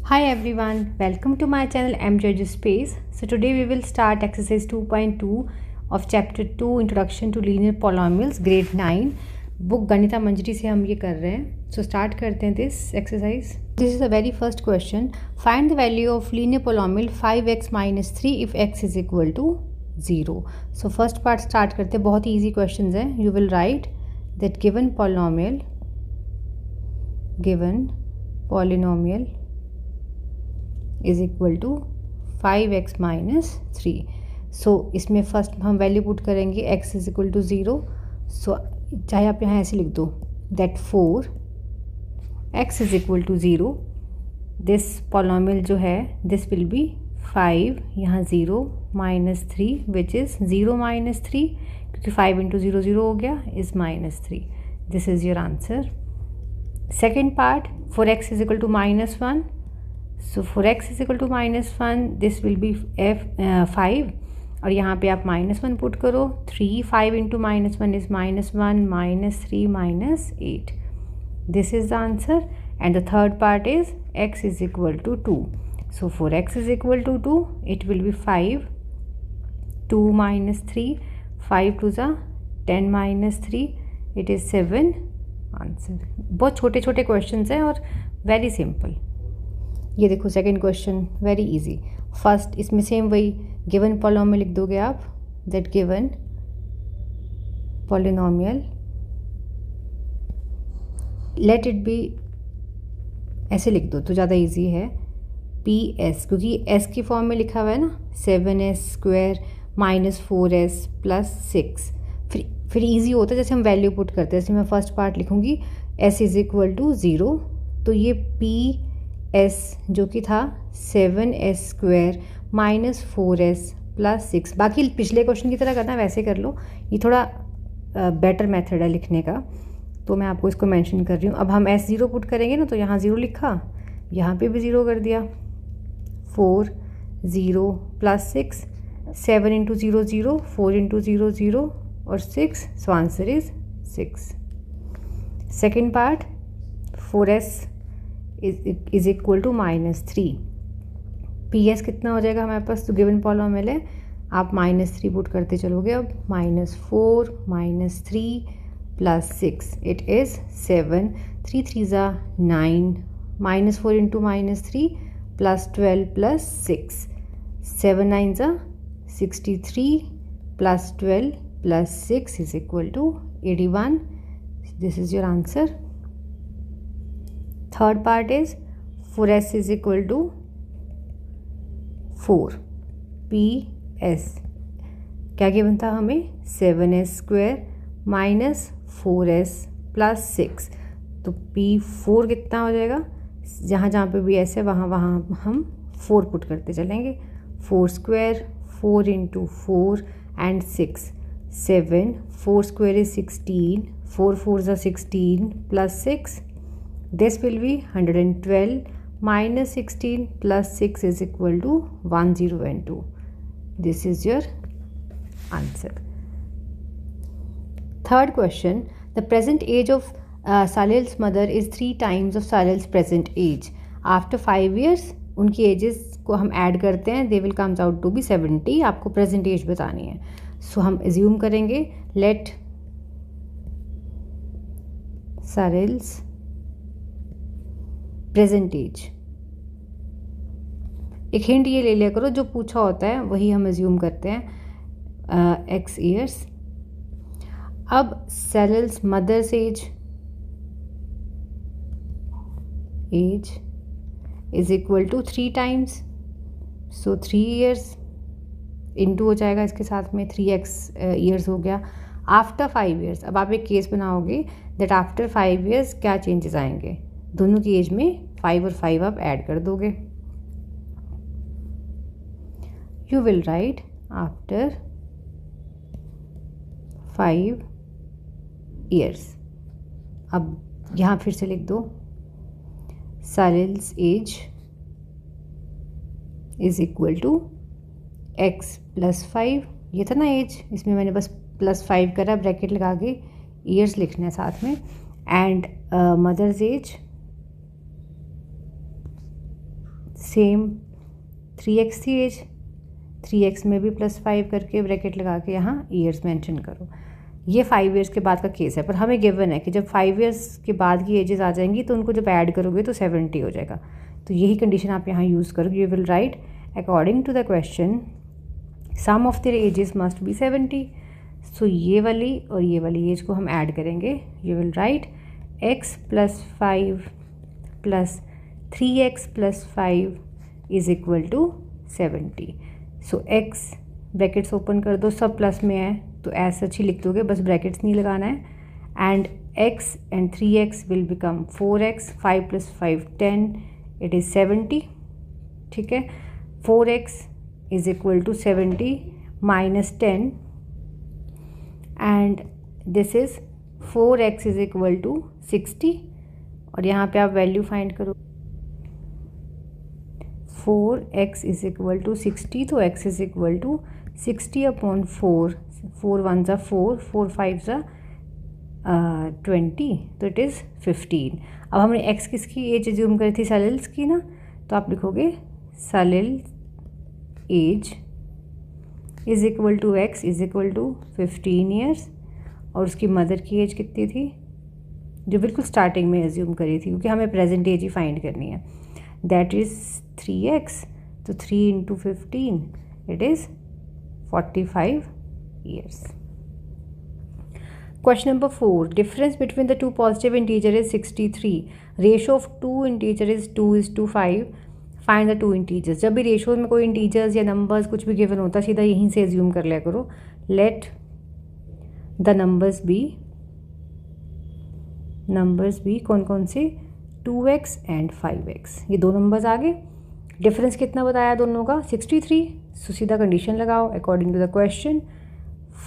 Hi everyone, welcome to my channel MJJ Space. So today we will start exercise 2.2 of chapter 2 Introduction to Linear Polynomials grade 9 book Ganita Manjari से हम ये कर रहे हैं. So start करते हैं this exercise. This is the very first question. Find the value of linear polynomial 5x minus 3 if x is equal to 0. So first part start करते हैं. बहुत easy questions हैं. You will write that given polynomial is equal to 5x minus 3. So इसमें first हम value put करेंगे x is equal to 0. So चाहे आप यहाँ ऐसे लिख दो that 4x is equal to 0. This polynomial जो है दिस विल बी 5 यहाँ 0 माइनस 3 विच इज़ 0 माइनस 3 क्योंकि 5 इंटू 0 0 हो गया is minus 3. This is your answer. Second part for x is equal to minus 1. So for x is equal to minus 1 this will be 5 और यहाँ पे आप minus 1 put करो. 3 5 into minus 1 is minus 1 minus 3 minus 8. This is the answer. And the third part is x is equal to 2. So for x is equal to 2 it will be 5 2 minus 3 5 two ज़ा 10 minus 3 it is 7. Answer. बहुत छोटे छोटे question हैं और very simple. ये देखो second question very easy. First इसमें same वही गिवन पॉलिनोमियल लिख दोगे आप that given polynomial let it be ऐसे लिख दो तो ज़्यादा इजी है. पी एस क्योंकि एस की फॉर्म में लिखा हुआ है ना 7s² माइनस 4s प्लस 6. फिर ईजी होता है जैसे हम वैल्यू पुट करते हैं. जैसे मैं फर्स्ट पार्ट लिखूँगी s इज इक्वल टू 0 तो ये पी एस जो कि था 7s² माइनस 4s प्लस 6. बाकी पिछले क्वेश्चन की तरह करना वैसे कर लो. ये थोड़ा बेटर मेथड है लिखने का तो मैं आपको इसको मेंशन कर रही हूँ. अब हम s0 पुट करेंगे ना तो यहाँ 0 लिखा यहाँ पे भी 0 कर दिया. 4 0 प्लस 6 7 इंटू 0 0 4 इंटू 0 0 और 6. So answer is 6. Second part 4s is equal to minus 3. P S कितना हो जाएगा हमारे पास तो गिवन पॉलिनोमियल है आप माइनस 3 पुट करते चलोगे. अब minus 4 minus 3 plus 6 it is 7 3 3 ज़ा 9 minus 4 into minus 3 plus 12 plus 6 7 9 ज़ा 63 plus 12 plus 6 is equal to 81. This is your answer. Third part is 4s is equal to 4. P S क्या given था हमें 7s² minus 4s plus 6. तो P4 कितना हो जाएगा जहाँ जहाँ पे भी s है वहाँ वहाँ हम 4 पुट करते चलेंगे. 4² 4 इंटू 4 एंड 6 7 4² इज 16 4 4 ज़ा 16 plus 6. This will be 112 minus 16 plus 6 is equal to 1002. This is your answer. Third question. The present age of Salil's mother is 3 times of Salil's present age. After 5 years, उनकी ages को हम add करते हैं. They will comes out to be 70. आपको present age बतानी है. So हम assume करेंगे let Salil's प्रेजेंट एज. एक हिंट ये ले लिया करो जो पूछा होता है वही हम एज्यूम करते हैं x ईयर्स. अब सेलिल्स mothers age is equal to 3 times. So 3 years into हो जाएगा इसके साथ में 3x ईयर्स हो गया. आफ्टर 5 ईयर्स अब आप एक केस बनाओगे दैट आफ्टर 5 ईयर्स क्या चेंजेस आएंगे. दोनों की एज में 5 और 5 आप ऐड कर दोगे. You will write after 5 years. अब यहाँ फिर से लिख दो Salil's age is equal to x plus 5. ये था ना एज इसमें मैंने बस प्लस 5 करा ब्रैकेट लगा के ईयर्स लिखना है साथ में. And mother's as same 3x थी एज, 3x में भी +5 करके ब्रैकेट लगा के यहाँ ईयर्स मेंशन करो। ये 5 ईयर्स के बाद का केस है, पर हमें गिवन है कि जब 5 ईयर्स के बाद की एजेस आ जाएंगी तो उनको जब ऐड करोगे तो 70 हो जाएगा। तो यही कंडीशन आप यहाँ यूज़ करोगे। You will write according to the question sum of their ages must be 70। सो ये वाली और ये वाली एज को हम ऐड करेंगे। You will write x + 5 + 3x + 5 is equal to 70। So x brackets open कर दो, सब प्लस में है तो ऐसे अच्छी लिख दोगे, बस ब्रैकेट्स नहीं लगाना है। And x and 3x will become 4x, 5 + 5 10, it is 70। ठीक है, 4x is equal to 70 minus 10 and this is 4x is equal to 60। और यहाँ पे आप वैल्यू फाइंड करो, 4x इज इक्वल टू 60, तो x इज इक्वल टू 60/4, 4 1 = 4, 4 5 = 20, तो it is 15। अब हमने x किसकी एज एज्यूम करी थी, सलिल्स की ना, तो आप लिखोगे Salil age is equal to x is equal to 15 years, और उसकी मदर की एज कितनी थी जो बिल्कुल स्टार्टिंग में एज्यूम करी थी, क्योंकि हमें प्रेजेंट एज ही फाइंड करनी है, दैट इज़ 3x, तो 3 × 15 it is 45 years. Question number 4. Difference between the two positive integer is 63. Ratio of two integer is 2:5. Find the two integers. जब भी रेशो में कोई इंटीजर्स या नंबर्स कुछ भी गिवन होता है, सीधा यहीं से एज्यूम कर लिया करो। Let the numbers be कौन कौन से, 2x and 5x। ये दो नंबर्स आ गए। डिफरेंस कितना बताया दोनों का, 63। सो सीधा कंडीशन लगाओ according to the question,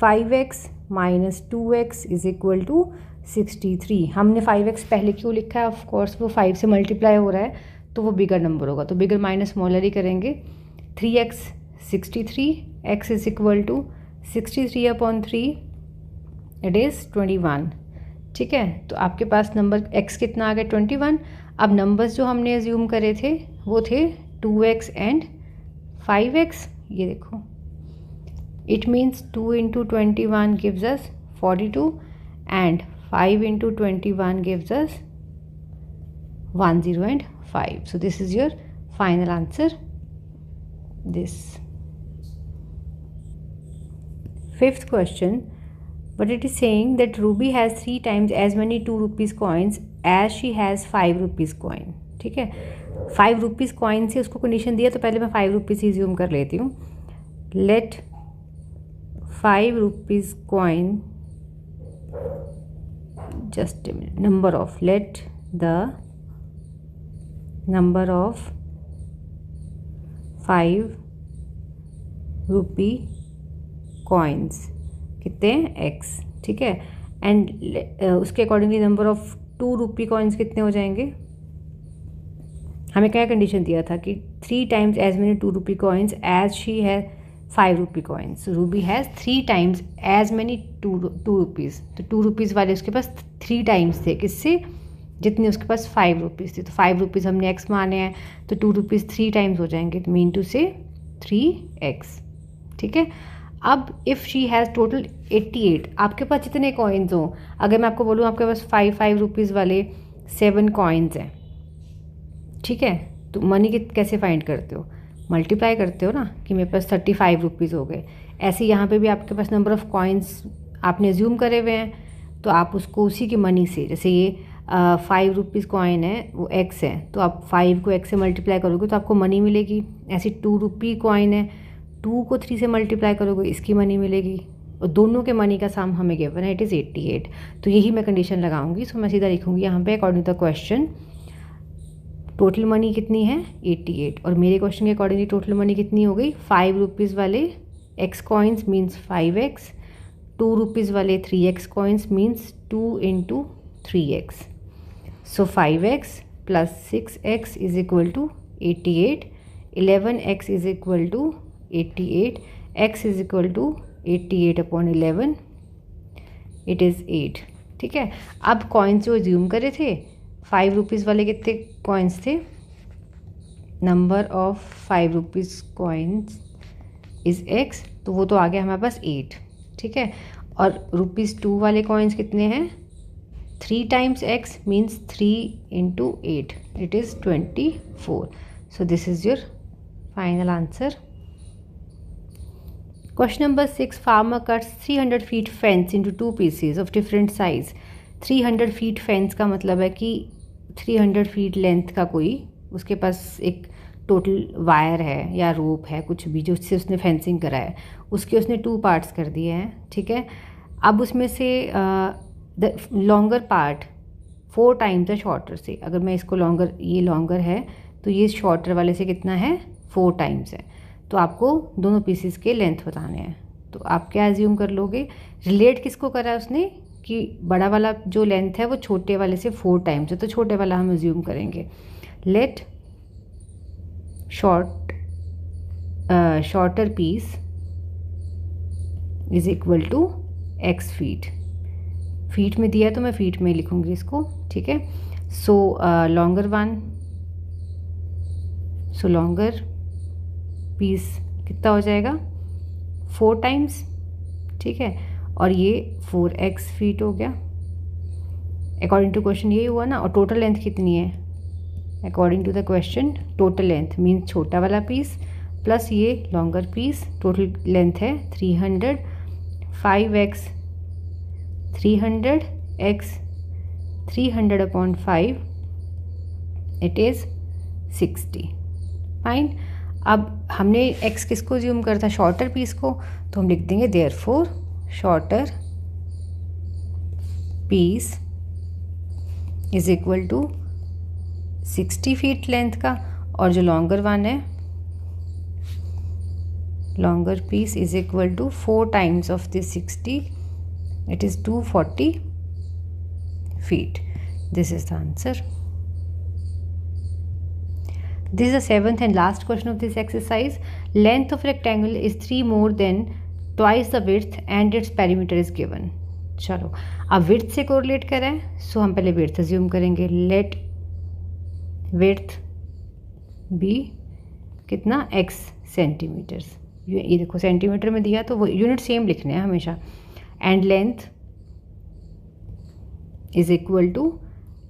5x minus 2x is equal to 63। हमने 5x पहले क्यों लिखा है, ऑफ कोर्स वो 5 से मल्टीप्लाई हो रहा है तो वो बिगर नंबर होगा, तो बिगर माइनस स्मॉलर ही करेंगे। 3x 63, x is equal to 63/3 it is 21। ठीक है, तो आपके पास नंबर x कितना आ गया, 21। अब नंबर्स जो हमने एज्यूम करे थे वो थे 2x एंड 5x। ये देखो, it means 2 × 21 gives us 42 and 5 × 21 gives us 10 and 5. So this is your final answer. This fifth question, but it is saying that Ruby has 3 times as many 2 rupees coins as she has 5 rupees coin. ठीक है, 5 rupees coin से उसको condition दिया, तो पहले मैं 5 rupees ही zoom कर लेती हूँ। Let 5 rupees coin, just a minute, let the number of 5 rupee coins कितने हैं, x। ठीक है, एंड उसके accordingly number of 2 rupee coins कितने हो जाएंगे। हमें क्या कंडीशन दिया था कि 3 times as many 2 rupee coins as she has 5 rupee coins. So Ruby has 3 times as many 2 rupees. तो 2 rupees वाले उसके पास 3 times थे, किससे, जितने उसके पास 5 rupees थे। तो 5 rupees हमने x माने हैं, तो 2 rupees 3 times हो जाएंगे, तो मीन टू से 3x। ठीक है, अब इफ़ शी हैज़ टोटल 88, आपके पास जितने कॉइन्स हों, अगर मैं आपको बोलूँ आपके पास 5 रुपीज़ वाले 7 कॉइन्स हैं, ठीक है, तो मनी कैसे फाइंड करते हो, मल्टीप्लाई करते हो ना, कि मेरे पास 35 रुपीज़ हो गए। ऐसे यहाँ पे भी आपके पास नंबर ऑफ़ कॉइन्स आपने ज़ूम करे हुए हैं, तो आप उसको उसी की मनी से, जैसे ये 5 रुपीज़ कॉइन है वो x है, तो आप 5 को x से मल्टीप्लाई करोगे तो आपको मनी मिलेगी। ऐसी 2 रुपी कॉइन है, 2 को 3 से मल्टीप्लाई करोगे इसकी मनी मिलेगी, और दोनों के मनी का सम हमें गिवन है, इट इज़ 88। तो यही मैं कंडीशन लगाऊंगी। सो मैं सीधा लिखूंगी यहाँ पे according to the question total money कितनी है 88, और मेरे क्वेश्चन के अकॉर्डिंगली टोटल मनी कितनी हो गई, 5 रुपीज़ वाले x coins means 5x, 2 rupees वाले 3x coins means 2 × 3x। So 5x + 6x is equal to 88, 11x is equal to 88, x is equal to 88/11, it is 8। ठीक है, अब कॉइन्स जो ज्यूम करे थे 5 रुपीज़ वाले कितने कॉइन्स थे, number of 5 rupees coins is x, तो वो तो आ गया हमारे पास 8, ठीक है। और ₹2 वाले कॉइन्स कितने हैं, 3 times x means 3 into 8, it is 24. So this is your final answer. Question number 6, farmer cuts 300 feet fence into 2 pieces of different size. 300 feet fence का मतलब है कि 300 feet लेंथ का कोई उसके पास एक टोटल वायर है या रोप है, कुछ भी जो उससे उसने फेंसिंग करा है, उसके उसने 2 पार्ट्स कर दिए हैं, ठीक है। अब उसमें से the longer part 4 times the shorter से, अगर मैं इसको लॉन्गर, ये लॉन्गर है तो ये शॉर्टर वाले से कितना है, 4 टाइम्स है। तो आपको दोनों पीसेस के लेंथ बताने हैं। तो आप क्या एज्यूम कर लोगे, रिलेट किसको करा है उसने कि बड़ा वाला जो लेंथ है वो छोटे वाले से 4 टाइम्स है, तो छोटे वाला हम एज्यूम करेंगे। Let shorter piece is equal to x feet. Feet में दिया तो मैं फीट में लिखूंगी इसको, ठीक है। सो लॉन्गर वन, सो लॉन्गर पीस कितना हो जाएगा, 4 टाइम्स, ठीक है। और ये 4x फीट हो गया अकॉर्डिंग टू क्वेश्चन, यही हुआ ना। और टोटल लेंथ कितनी है, according to the question total length means छोटा वाला पीस प्लस ये लॉन्गर पीस, टोटल लेंथ है 300, 5x 300x 300/5 it is 60, fine. अब हमने x किसको ज्यूम करा था, शॉर्टर पीस को, तो हम लिख देंगे therefore shorter piece is equal to 60 feet length का, और जो लॉन्गर वन है, longer piece is equal to 4 times of this 60, it is 240 feet. This is the answer. This is the 7th and last question of this exercise. Length of rectangle is 3 more than twice the width and its perimeter is given. चलो अब width से correlate करें, सो हम पहले width assume करेंगे। let width be कितना, x centimetres, ये देखो सेंटीमीटर में दिया तो वो यूनिट सेम लिखने हैं हमेशा। And length is equal to,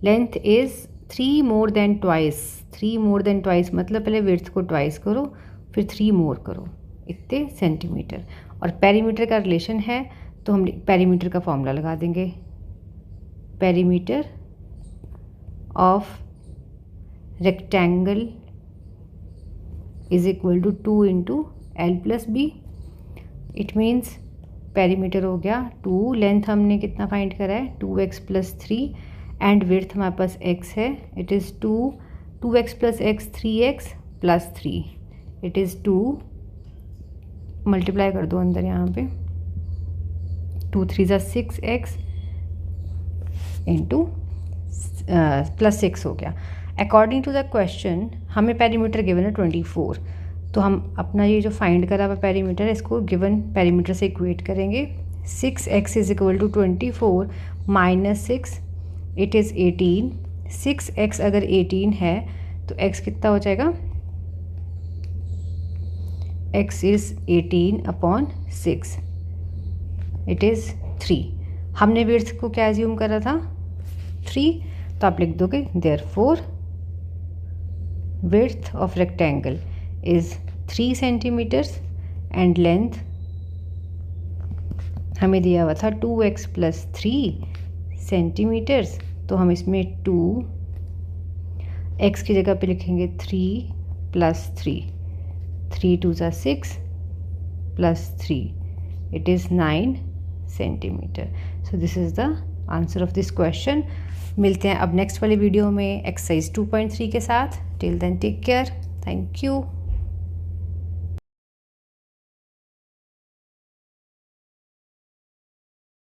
length is 3 more than twice, 3 more than twice मतलब पहले विड्थ को ट्वाइस करो फिर 3 मोर करो, इतने सेंटीमीटर। और पेरीमीटर का रिलेशन है तो हम पेरीमीटर का फॉर्मूला लगा देंगे, perimeter of rectangle is equal to 2 into L+B। It means perimeter हो गया 2, लेंथ हमने कितना फाइंड करा है 2x + 3, एंड विड्थ हमारे पास x है, it is 2x + x 3x + 3, it is 2, multiply कर दो अंदर यहाँ पे, 2 3 = 6x इंटू +6 हो गया। अकॉर्डिंग टू द क्वेश्चन हमें पेरीमीटर गिवन है 24, तो हम अपना ये जो फाइंड करा हुआ पेरीमीटर है इसको गिवन पेरीमीटर से इक्वेट करेंगे। 6x is equal to 24 minus 6 it is 18। 6x अगर 18 है तो x कितना हो जाएगा, x इज़ 18/6, इट इज़ 3। हमने विड्थ को क्या एज्यूम करा था 3, तो आप लिख दोगे therefore width of rectangle is 3 centimetres and length हमें दिया हुआ था 2x + 3 सेंटीमीटर्स, तो हम इसमें 2 x की जगह पे लिखेंगे 3 + 3, 3 2 = 6 + 3, it is 9 centimetre. So this is the answer of this question. मिलते हैं अब नेक्स्ट वाली वीडियो में एक्सरसाइज 2.3 के साथ। Till then take care, thank you.